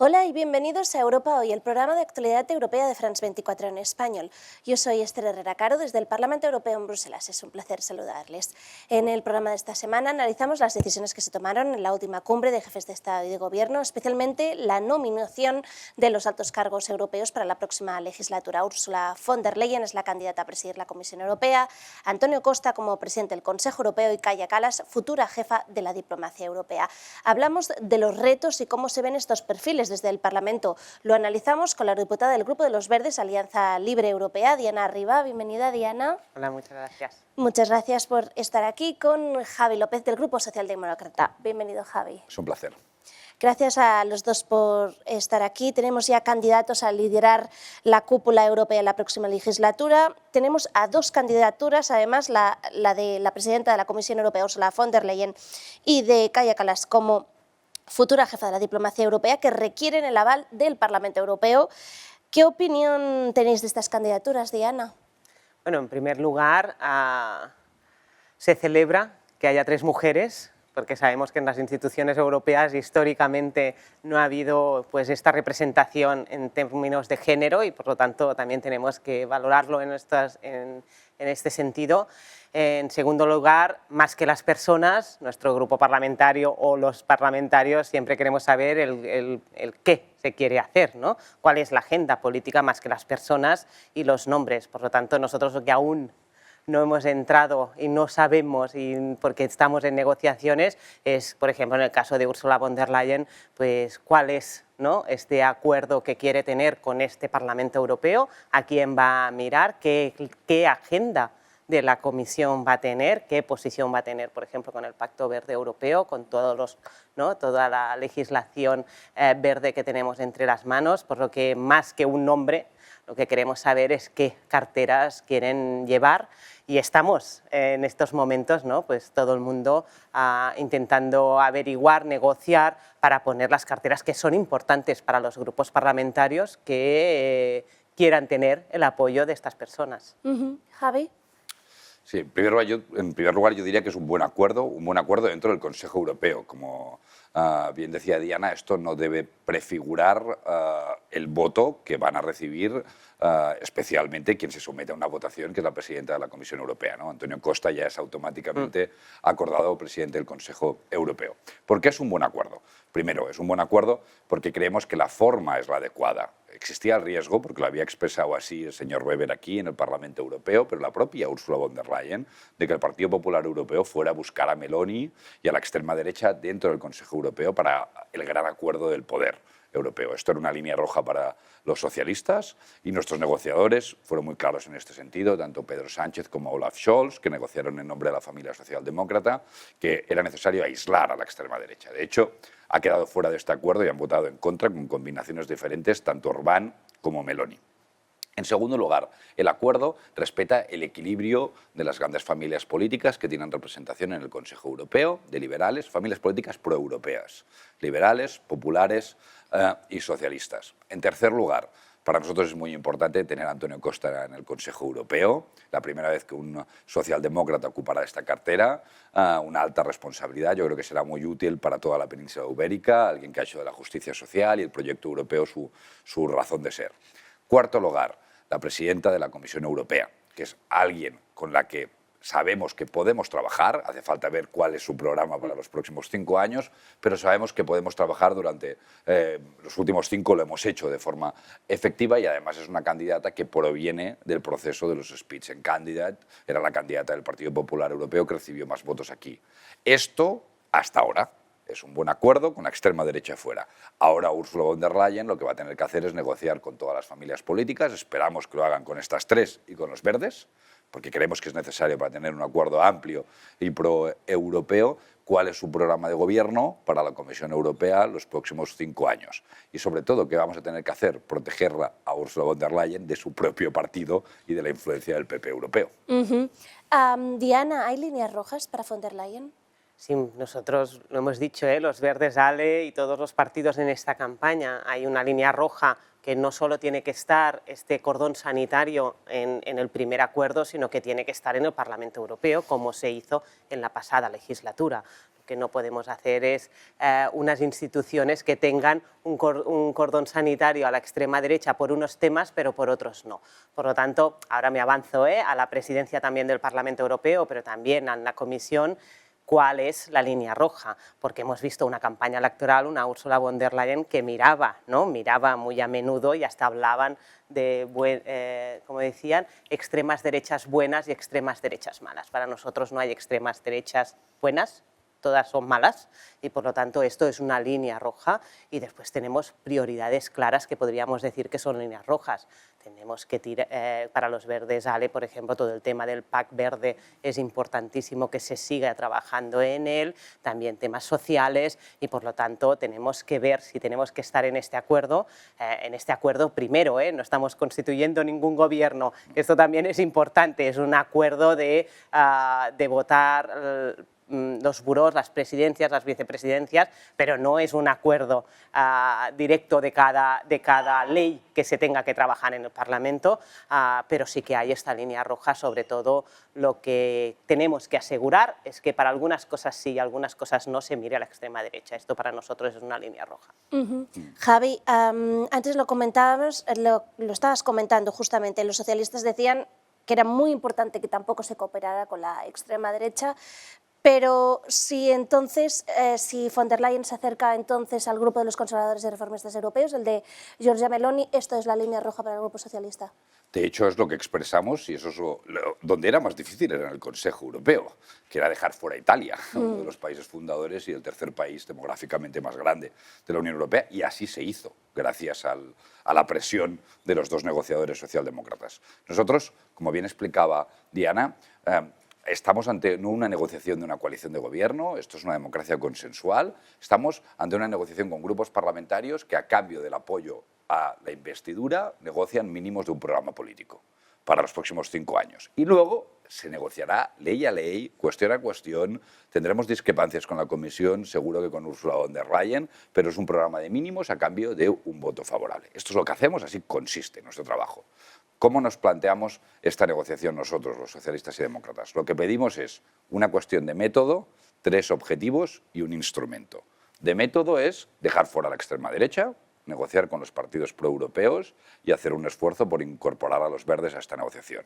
Hola y bienvenidos a Europa Hoy, el programa de actualidad europea de France 24 en español. Yo soy Esther Herrera Caro desde el Parlamento Europeo en Bruselas. Es un placer saludarles. En el programa de esta semana analizamos las decisiones que se tomaron en la última cumbre de jefes de Estado y de Gobierno, especialmente la nominación de los altos cargos europeos para la próxima legislatura. Ursula von der Leyen es la candidata a presidir la Comisión Europea, Antonio Costa como presidente del Consejo Europeo y Kaja Kallas, futura jefa de la diplomacia europea. Hablamos de los retos y cómo se ven estos perfiles desde el Parlamento. Lo analizamos con la diputada del Grupo de los Verdes, Alianza Libre Europea, Diana Riba. Bienvenida, Diana. Hola, muchas gracias. Muchas gracias por estar aquí, con Javi López del Grupo Socialdemócrata. Bienvenido, Javi. Es un placer. Gracias a los dos por estar aquí. Tenemos ya candidatos a liderar la cúpula europea en la próxima legislatura. Tenemos a dos candidaturas, además la de la presidenta de la Comisión Europea, Ursula von der Leyen, y de Kaja Kallas como futura jefa de la diplomacia europea, que requieren el aval del Parlamento Europeo. ¿Qué opinión tenéis de estas candidaturas, Diana? Bueno, en primer lugar, se celebra que haya tres mujeres, porque sabemos que en las instituciones europeas históricamente no ha habido esta representación en términos de género y por lo tanto también tenemos que valorarlo en este sentido. En segundo lugar, más que las personas, nuestro grupo parlamentario o los parlamentarios siempre queremos saber el qué se quiere hacer, ¿no? Cuál es la agenda política más que las personas y los nombres. Por lo tanto, nosotros lo que aún no hemos entrado y no sabemos, y porque estamos en negociaciones, es, por ejemplo, en el caso de Ursula von der Leyen, pues cuál es, ¿no?, este acuerdo que quiere tener con este Parlamento Europeo, a quién va a mirar, qué agenda de la Comisión va a tener, qué posición va a tener, por ejemplo, con el Pacto Verde Europeo, con toda la legislación verde que tenemos entre las manos, por lo que más que un nombre, lo que queremos saber es qué carteras quieren llevar y estamos en estos momentos, ¿no?, pues todo el mundo intentando averiguar, negociar para poner las carteras que son importantes para los grupos parlamentarios que quieran tener el apoyo de estas personas. Javi. Sí, en primer lugar yo diría que es un buen acuerdo dentro del Consejo Europeo. Como bien decía Diana, esto no debe prefigurar el voto que van a recibir especialmente quien se somete a una votación, que es la presidenta de la Comisión Europea, ¿no? Antonio Costa ya es automáticamente acordado presidente del Consejo Europeo. ¿Por qué es un buen acuerdo? Primero, es un buen acuerdo porque creemos que la forma es la adecuada. Existía el riesgo, porque lo había expresado así el señor Weber aquí en el Parlamento Europeo, pero la propia Ursula von der Leyen, de que el Partido Popular Europeo fuera a buscar a Meloni y a la extrema derecha dentro del Consejo Europeo para el gran acuerdo del poder europeo. Esto era una línea roja para los socialistas y nuestros negociadores fueron muy claros en este sentido, tanto Pedro Sánchez como Olaf Scholz, que negociaron en nombre de la familia socialdemócrata, que era necesario aislar a la extrema derecha. De hecho, ha quedado fuera de este acuerdo y han votado en contra con combinaciones diferentes, tanto Orbán como Meloni. En segundo lugar, el acuerdo respeta el equilibrio de las grandes familias políticas que tienen representación en el Consejo Europeo, de liberales, familias políticas proeuropeas, liberales, populares y socialistas. En tercer lugar, para nosotros es muy importante tener a Antonio Costa en el Consejo Europeo, la primera vez que un socialdemócrata ocupará esta cartera, una alta responsabilidad. Yo creo que será muy útil para toda la península ibérica, alguien que ha hecho de la justicia social y el proyecto europeo su razón de ser. Cuarto lugar, la presidenta de la Comisión Europea, que es alguien con la que sabemos que podemos trabajar, hace falta ver cuál es su programa para los próximos 5 años, pero sabemos que podemos trabajar durante los últimos 5, lo hemos hecho de forma efectiva y además es una candidata que proviene del proceso de los Spitzenkandidat, era la candidata del Partido Popular Europeo que recibió más votos aquí. Esto, hasta ahora, es un buen acuerdo con la extrema derecha fuera. Ahora Ursula von der Leyen lo que va a tener que hacer es negociar con todas las familias políticas, esperamos que lo hagan con estas tres y con los verdes, porque creemos que es necesario para tener un acuerdo amplio y pro-europeo, cuál es su programa de gobierno para la Comisión Europea los próximos 5 años. Y sobre todo, ¿qué vamos a tener que hacer? Protegerla a Ursula von der Leyen de su propio partido y de la influencia del PP europeo. Diana, ¿hay líneas rojas para von der Leyen? Sí, nosotros lo hemos dicho, los Verdes, ALE y todos los partidos en esta campaña. Hay una línea roja que no solo tiene que estar este cordón sanitario en el primer acuerdo, sino que tiene que estar en el Parlamento Europeo, como se hizo en la pasada legislatura. Lo que no podemos hacer es unas instituciones que tengan un cordón sanitario a la extrema derecha por unos temas, pero por otros no. Por lo tanto, ahora me avanzo a la presidencia también del Parlamento Europeo, pero también a la Comisión. ¿Cuál es la línea roja? Porque hemos visto una campaña electoral, una Ursula von der Leyen que miraba, ¿no? Miraba muy a menudo y hasta hablaban de, como decían, extremas derechas buenas y extremas derechas malas. Para nosotros no hay extremas derechas buenas, todas son malas y por lo tanto esto es una línea roja y después tenemos prioridades claras que podríamos decir que son líneas rojas. Tenemos que tirar, para los verdes, Ale, por ejemplo, todo el tema del PAC verde es importantísimo que se siga trabajando en él, también temas sociales y por lo tanto tenemos que ver si tenemos que estar en este acuerdo primero, no estamos constituyendo ningún gobierno, esto también es importante, es un acuerdo de votar los burós, las presidencias, las vicepresidencias, pero no es un acuerdo directo de cada ley que se tenga que trabajar en el Parlamento, pero sí que hay esta línea roja. Sobre todo lo que tenemos que asegurar es que para algunas cosas sí y algunas cosas no se mire a la extrema derecha. Esto para nosotros es una línea roja. Javi, antes lo comentábamos, lo estabas comentando justamente, los socialistas decían que era muy importante que tampoco se cooperara con la extrema derecha. Pero si entonces, si von der Leyen se acerca entonces al grupo de los conservadores y reformistas europeos, el de Giorgia Meloni, ¿esto es la línea roja para el grupo socialista? De hecho, es lo que expresamos y eso es donde era más difícil, era en el Consejo Europeo, que era dejar fuera a Italia, uno de los países fundadores y el tercer país demográficamente más grande de la Unión Europea, y así se hizo, gracias a la presión de los dos negociadores socialdemócratas. Nosotros, como bien explicaba Diana, estamos ante no una negociación de una coalición de gobierno, esto es una democracia consensual, estamos ante una negociación con grupos parlamentarios que a cambio del apoyo a la investidura negocian mínimos de un programa político para los próximos 5 años. Y luego se negociará ley a ley, cuestión a cuestión, tendremos discrepancias con la Comisión, seguro que con Ursula von der Leyen, pero es un programa de mínimos a cambio de un voto favorable. Esto es lo que hacemos, así consiste nuestro trabajo. ¿Cómo nos planteamos esta negociación nosotros, los socialistas y demócratas? Lo que pedimos es una cuestión de método, 3 objetivos y un instrumento. De método es dejar fuera a la extrema derecha, negociar con los partidos proeuropeos y hacer un esfuerzo por incorporar a los verdes a esta negociación.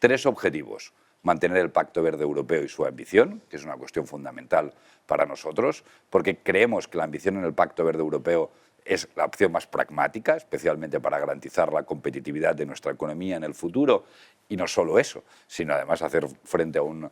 3 objetivos: mantener el Pacto Verde Europeo y su ambición, que es una cuestión fundamental para nosotros, porque creemos que la ambición en el Pacto Verde Europeo es la opción más pragmática, especialmente para garantizar la competitividad de nuestra economía en el futuro. Y no solo eso, sino además hacer frente a una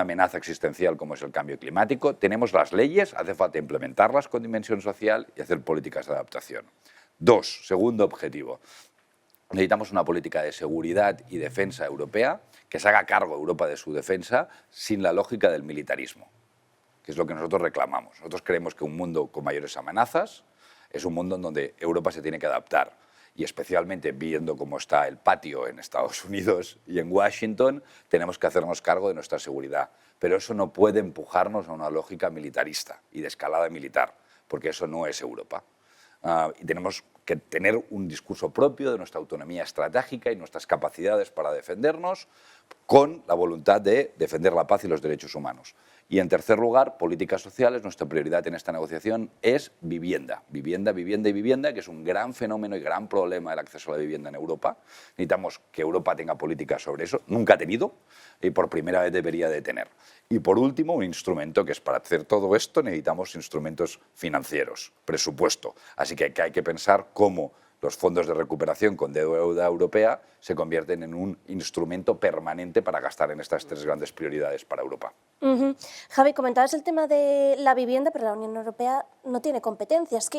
amenaza existencial como es el cambio climático. Tenemos las leyes, hace falta implementarlas con dimensión social y hacer políticas de adaptación. 2, segundo objetivo. Necesitamos una política de seguridad y defensa europea que se haga cargo Europa de su defensa sin la lógica del militarismo, que es lo que nosotros reclamamos. Nosotros creemos que un mundo con mayores amenazas es un mundo en donde Europa se tiene que adaptar y especialmente viendo cómo está el patio en Estados Unidos y en Washington, tenemos que hacernos cargo de nuestra seguridad. Pero eso no puede empujarnos a una lógica militarista y de escalada militar, porque eso no es Europa. Y tenemos que tener un discurso propio de nuestra autonomía estratégica y nuestras capacidades para defendernos con la voluntad de defender la paz y los derechos humanos. Y en tercer lugar, políticas sociales. Nuestra prioridad en esta negociación es vivienda. Vivienda, vivienda y vivienda, que es un gran fenómeno y gran problema del acceso a la vivienda en Europa. Necesitamos que Europa tenga políticas sobre eso. Nunca ha tenido y por primera vez debería de tener. Y por último, un instrumento que es para hacer todo esto necesitamos instrumentos financieros, presupuesto. Así que hay que pensar cómo los fondos de recuperación con deuda europea se convierten en un instrumento permanente para gastar en estas 3 grandes prioridades para Europa. Javi, comentabas el tema de la vivienda, pero la Unión Europea no tiene competencias.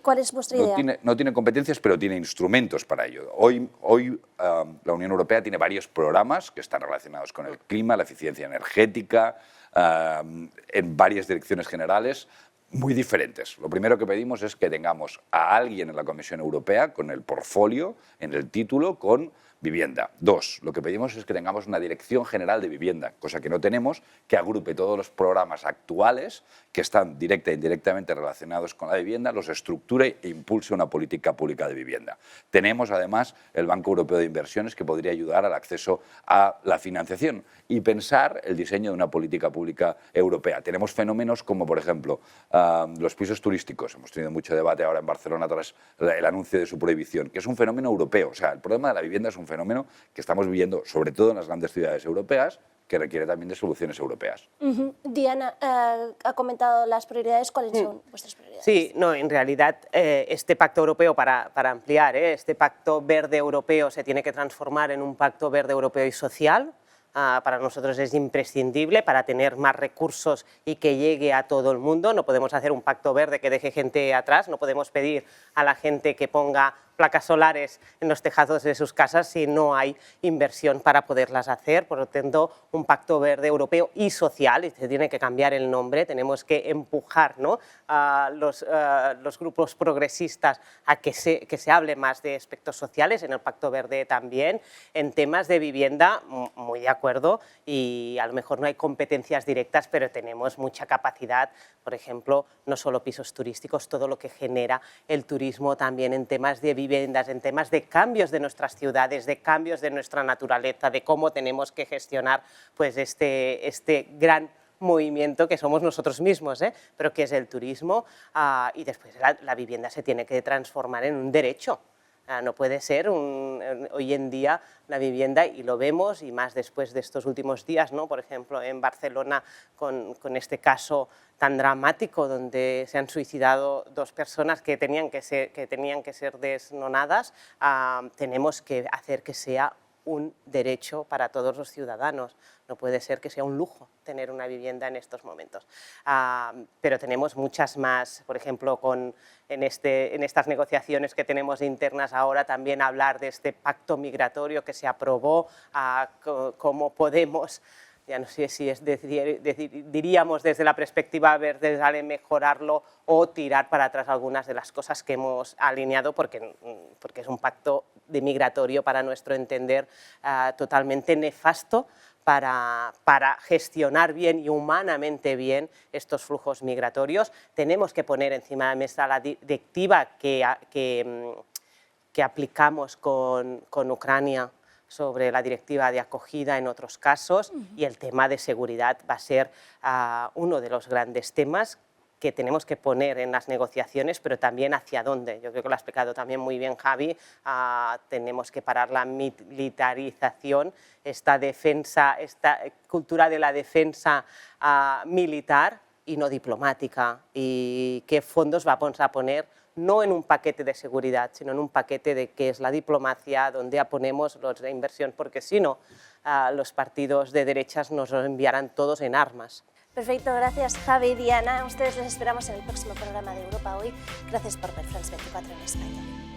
¿Cuál es vuestra idea? No tiene competencias, pero tiene instrumentos para ello. Hoy la Unión Europea tiene varios programas que están relacionados con el clima, la eficiencia energética, en varias direcciones generales, muy diferentes. Lo primero que pedimos es que tengamos a alguien en la Comisión Europea con el portfolio, en el título, con vivienda. 2, lo que pedimos es que tengamos una dirección general de vivienda, cosa que no tenemos, que agrupe todos los programas actuales que están directa e indirectamente relacionados con la vivienda, los estructure e impulse una política pública de vivienda. Tenemos además el Banco Europeo de Inversiones, que podría ayudar al acceso a la financiación y pensar el diseño de una política pública europea. Tenemos fenómenos como, por ejemplo, los pisos turísticos. Hemos tenido mucho debate ahora en Barcelona tras el anuncio de su prohibición, que es un fenómeno europeo. O sea, el problema de la vivienda es un fenómeno que estamos viviendo, sobre todo en las grandes ciudades europeas, que requiere también de soluciones europeas. Diana ha comentado las prioridades. ¿Cuáles son vuestras prioridades? Sí, no, en realidad este pacto europeo, para ampliar, este pacto verde europeo se tiene que transformar en un pacto verde europeo y social. Para nosotros es imprescindible para tener más recursos y que llegue a todo el mundo. No podemos hacer un pacto verde que deje gente atrás, no podemos pedir a la gente que ponga placas solares en los tejados de sus casas si no hay inversión para poderlas hacer. Por lo tanto, un pacto verde europeo y social, y se tiene que cambiar el nombre. Tenemos que empujar, ¿no?, a los grupos progresistas a que se hable más de aspectos sociales, en el pacto verde también. En temas de vivienda, muy de acuerdo, y a lo mejor no hay competencias directas, pero tenemos mucha capacidad, por ejemplo, no solo pisos turísticos, todo lo que genera el turismo también en temas de viviendas, en temas de cambios de nuestras ciudades, de cambios de nuestra naturaleza, de cómo tenemos que gestionar pues, este gran movimiento que somos nosotros mismos, pero que es el turismo, y después la vivienda se tiene que transformar en un derecho. No puede ser hoy en día la vivienda, y lo vemos, y más después de estos últimos días, ¿no? Por ejemplo, en Barcelona, con este caso tan dramático donde se han suicidado 2 personas que tenían que ser desnonadas, tenemos que hacer que sea un derecho para todos los ciudadanos. No puede ser que sea un lujo tener una vivienda en estos momentos. Pero tenemos muchas más, por ejemplo, en estas negociaciones que tenemos internas ahora, también hablar de este pacto migratorio que se aprobó, cómo podemos, ya no sé si diríamos desde la perspectiva verde, mejorarlo o tirar para atrás algunas de las cosas que hemos alineado, porque es un pacto de migratorio, para nuestro entender, totalmente nefasto para gestionar bien y humanamente bien estos flujos migratorios. Tenemos que poner encima de la mesa la directiva que aplicamos con Ucrania sobre la directiva de acogida en otros casos, y el tema de seguridad va a ser uno de los grandes temas que tenemos que poner en las negociaciones, pero también hacia dónde. Yo creo que lo ha explicado también muy bien Javi. Tenemos que parar la militarización, esta cultura de la defensa militar y no diplomática, y qué fondos vamos a poner no en un paquete de seguridad, sino en un paquete de qué es la diplomacia, donde ponemos la inversión, porque si no, los partidos de derechas nos lo enviarán todos en armas. Perfecto, gracias Javi y Diana. A ustedes les esperamos en el próximo programa de Europa Hoy. Gracias por ver France 24 en español.